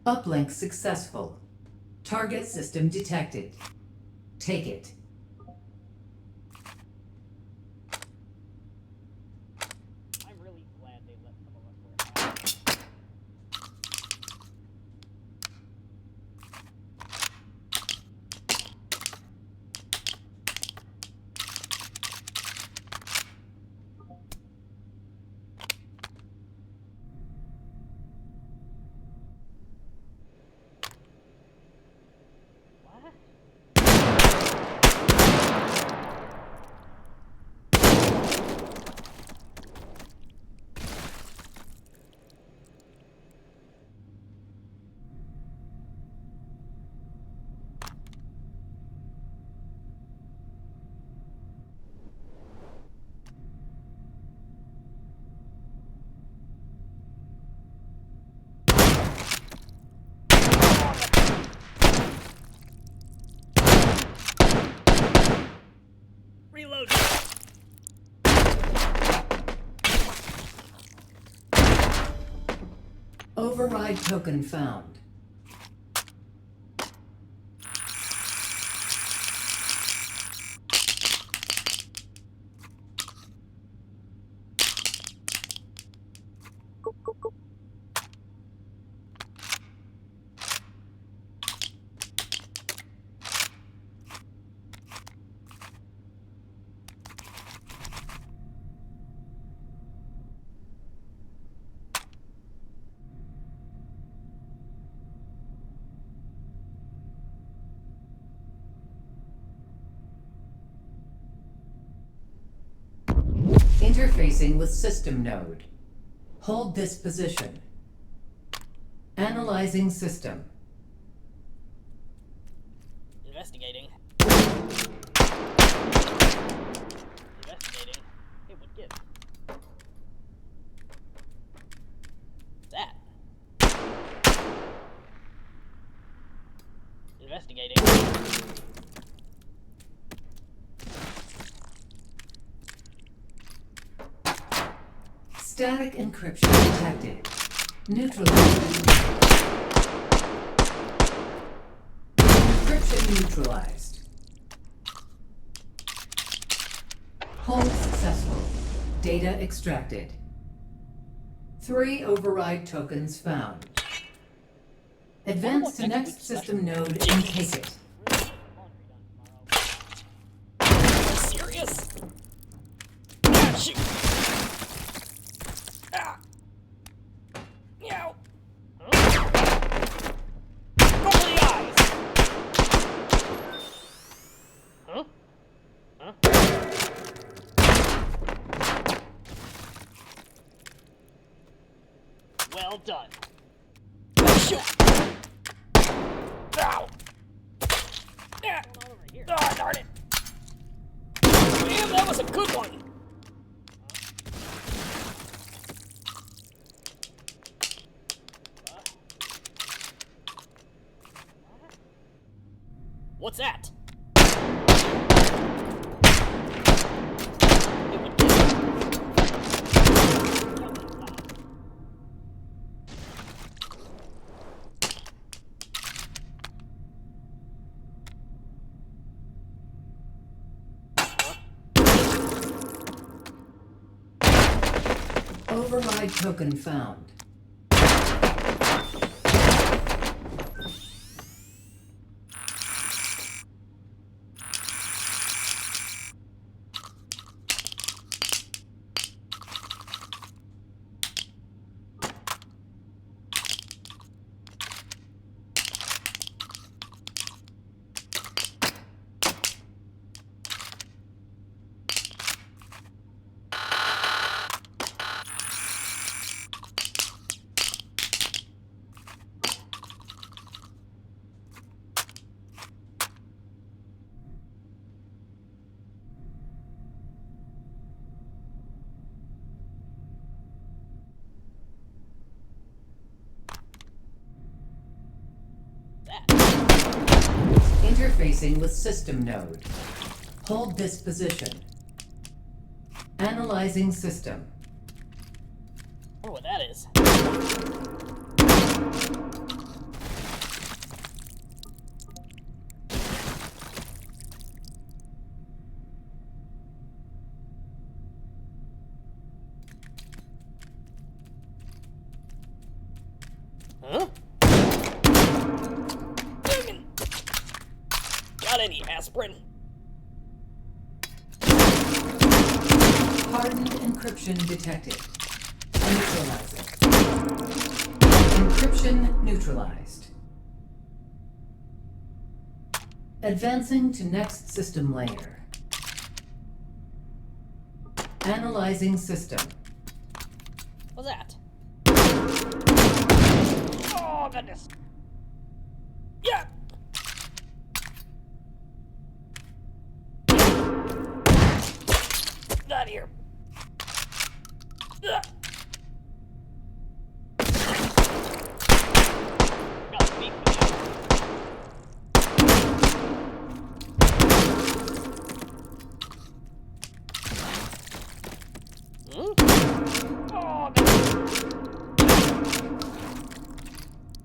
Uplink successful. Target system detected. Take it. I'm really glad they let some of us wear hats. What? Reload. Override token found. Interfacing with system node. Hold this position. Analyzing system. Investigating. Investigating. Hey, what gives? That. Investigating. Static encryption detected. Neutralized. Encryption neutralized. Hold successful. Data extracted. 3 override tokens found. Advance to next system node and take it. Serious? Ah, shoot! Ah! Meow! Huh? Go for the eyes! Huh? Huh? Well done. Shoot! Ow! Yeah. Oh, darn it! Damn, that was a good one! What's that? Override token found. Interfacing with system node. Hold this position. Analyzing system. I wonder what that is. got any aspirin? Hardened encryption detected. Neutralizing. Encryption neutralized. Advancing to next system layer. Analyzing system. What's that? Oh, goodness. Yeah! Not here. Ugh. Got beat with that. Hmm? Oh, God.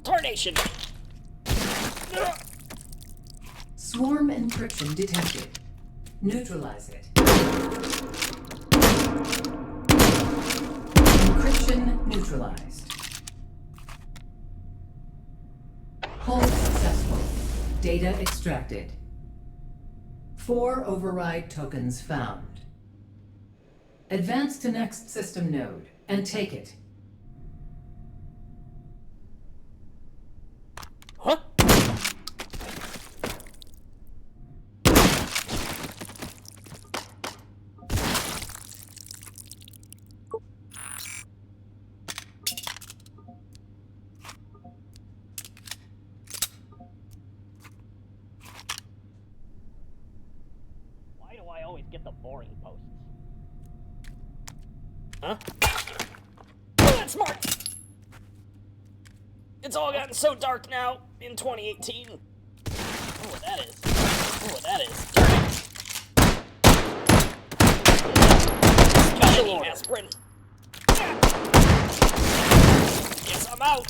Tarnation. Ugh. Swarm encryption detected. Neutralize it. Encryption neutralized. Hold successful. Data extracted. 4 override tokens found. Advance to next system node and take it. Huh? Why do I always get the boring posts? Huh? Oh, that's smart! It's all gotten so dark now in 2018. Oh, what that is. Oh, what that is. Got any aspirin? Yes, I'm out.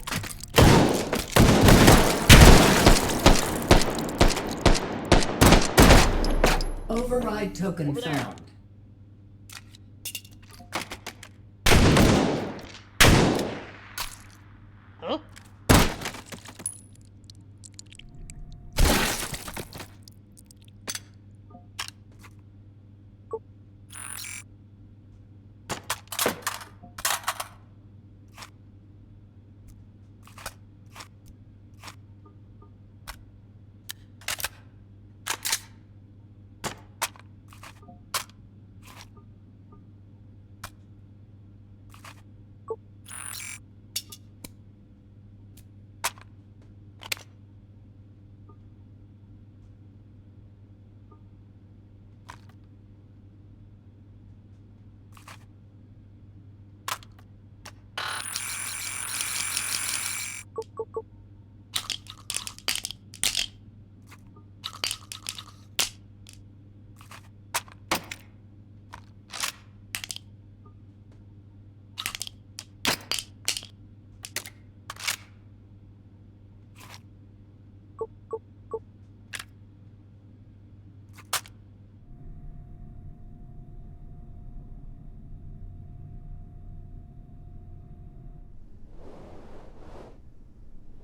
Override token Over there. found. Huh?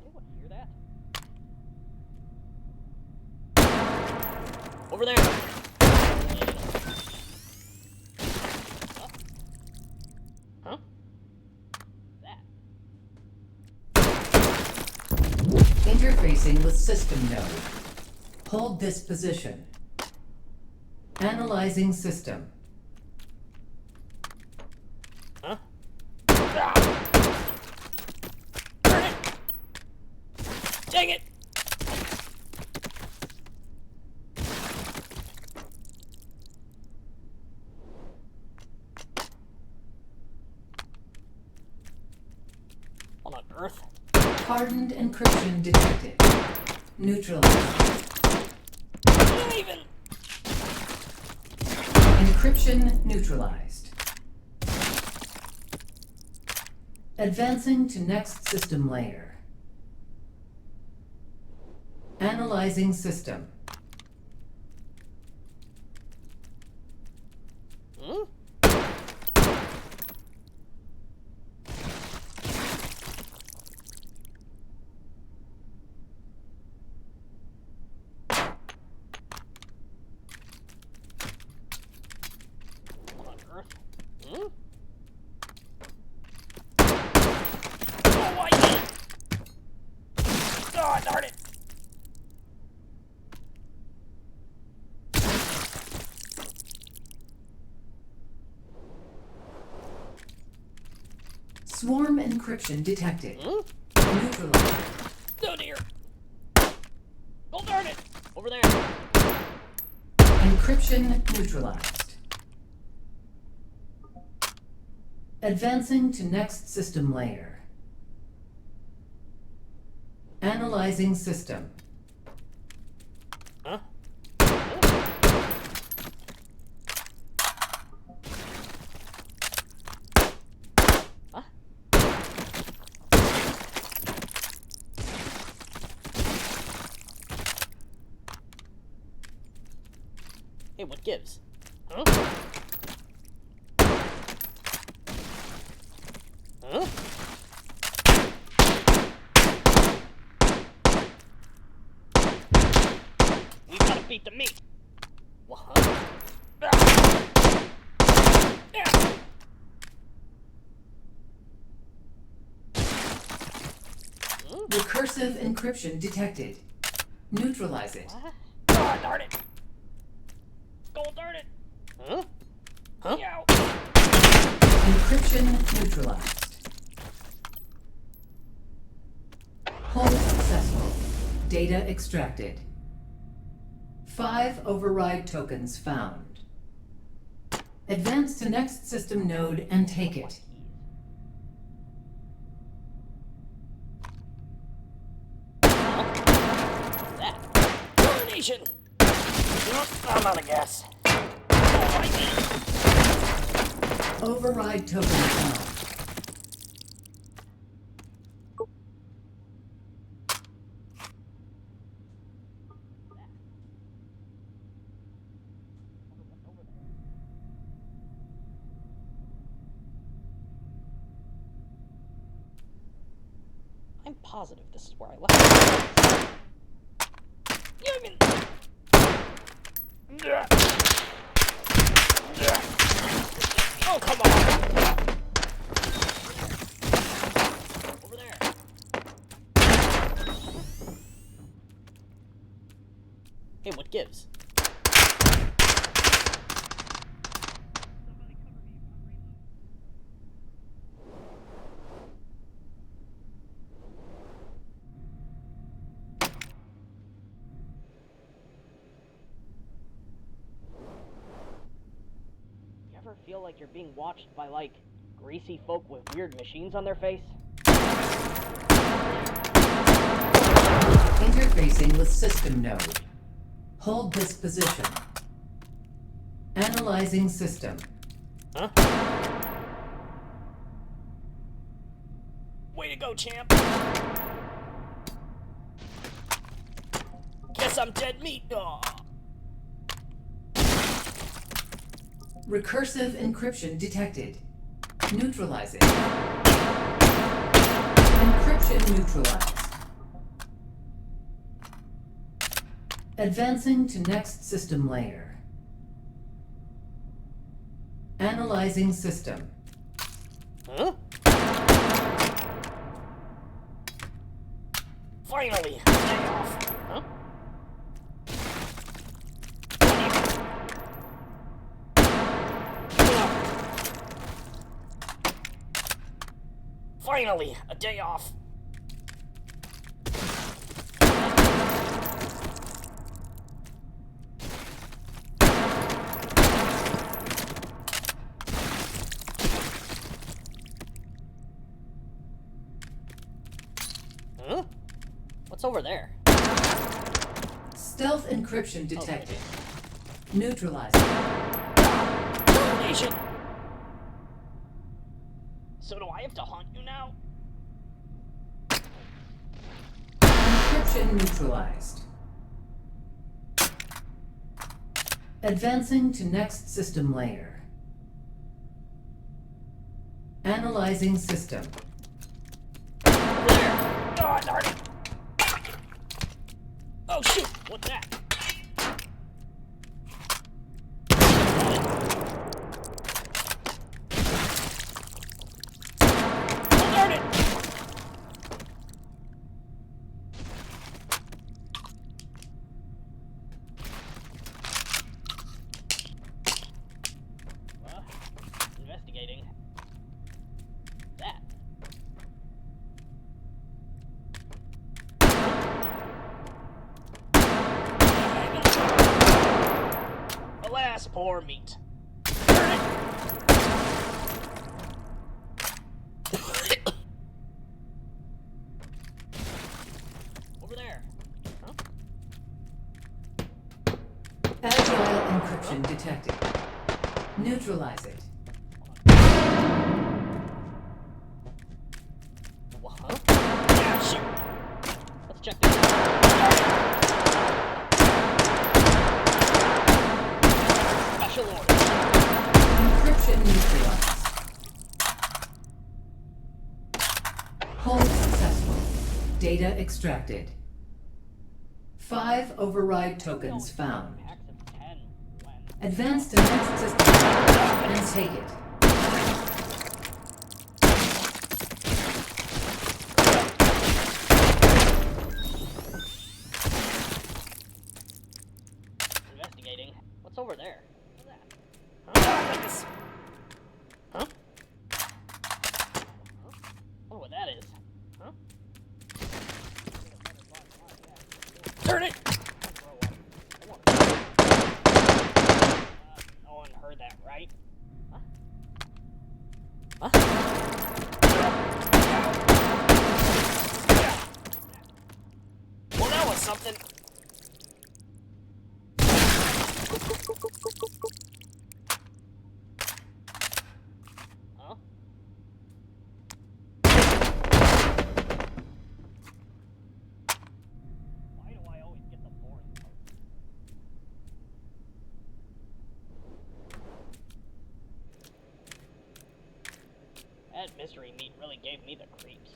Anyone hear that? Over there. Huh? That. Interfacing with system node. Hold this position. Analyzing system. Huh? Ah! Darn it! Dang it! What on earth? Hardened encryption detected. Neutralized. Not even. Encryption neutralized. Advancing to next system layer. Analyzing system. Hmm? Oh, darn it! Swarm encryption detected. Hmm? Neutralized. Oh dear! Oh, darn it! Over there. Encryption neutralized. Advancing to next system layer. Analyzing system. Huh? Huh? Hey, what gives? Huh? Huh? We gotta beat the meat. What? Ah! Yeah. Hmm? Recursive encryption detected. Neutralize it. What? Oh, darn it! Oh, darn it! Huh? Huh? Yow. Encryption neutralized. Hold successful. Data extracted. 5 override tokens found. Advance to next system node and take it. That. Coronation! I'm out of gas. Override token found. I'm positive this is where I left it. Oh, come on! Over there. Hey, what gives? Ever feel like you're being watched by, like, greasy folk with weird machines on their face? Interfacing with system node. Hold this position. Analyzing system. Huh? Way to go, champ! Guess I'm dead meat. Aw. Recursive encryption detected. Neutralize it. Encryption neutralized. Advancing to next system layer. Analyzing system. Huh? Finally! Stay off! Huh? Finally! A day off! Huh? What's over there? Stealth encryption detected. Neutralize. Coronation! So do I have to haunt you now? Encryption neutralized. Advancing to next system layer. Analyzing system. Over there! Oh, darn it! Oh, shoot! What's that? Oh, darn it! poor meat. Over there. Huh? Agile encryption detected. Neutralize it. What? Huh? Yeah, shoot. Let's check this out. Special order. Encryption neutralized. Hold successful. Data extracted. 5 override tokens found. Packs of 10 when... Advance to next system and take it. Investigating. What's over there? What's that? Huh? This. Huh? Huh? I wonder what that is. Huh? Turn it! No one heard that, right? Huh? Huh? Well, that was something. Huh? Why do I always get the boring part? That mystery meat really gave me the creeps.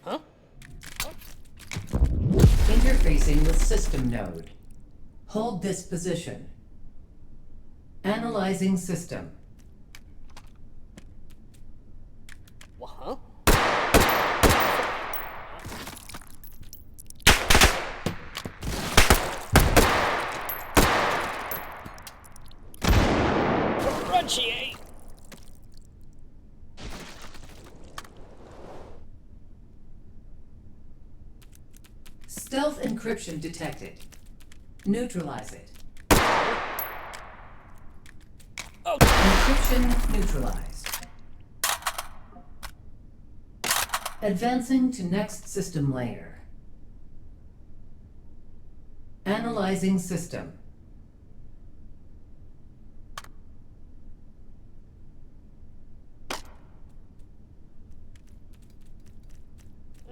Huh? Interfacing with system node. Hold this position. Analyzing system. What? Huh? Crunchy, eh? Stealth encryption detected. Neutralize it. Oh. Encryption neutralized. Advancing to next system layer. Analyzing system.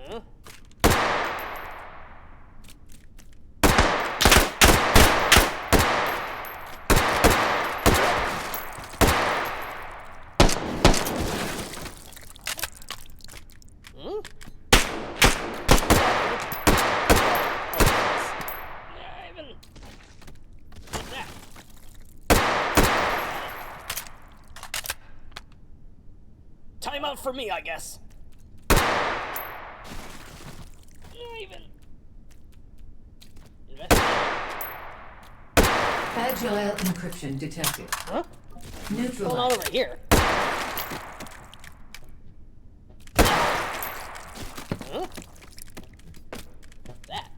Huh? Hmm? Yeah, even... What's that? Time out for me, I guess. Even... Agile encryption detected. Huh? What's going on Neutralized. over here? Huh? That.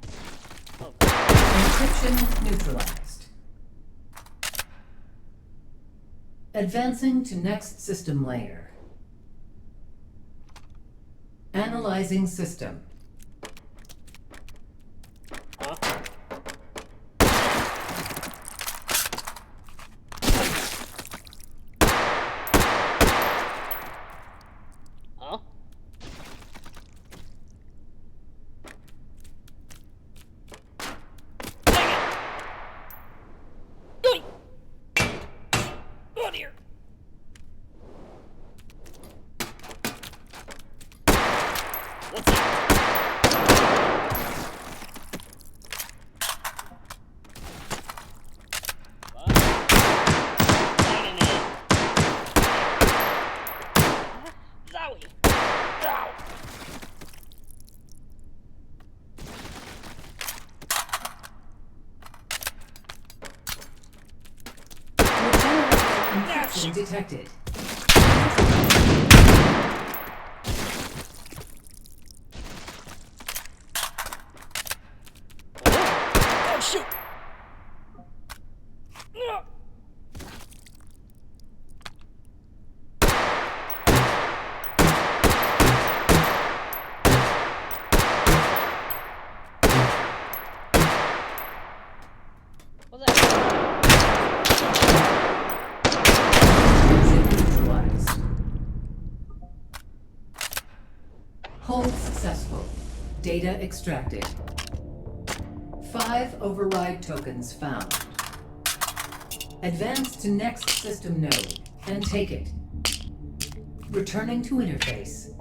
Oh. Encryption neutralized. Advancing to next system layer. Analyzing system. Huh? Huh? Dang it! Doink! Oh dear! What's that? Zowie! Ow! Encryption detected. Oh shoot! Data extracted. 5 override tokens found. Advance to next system node and take it. Returning to interface.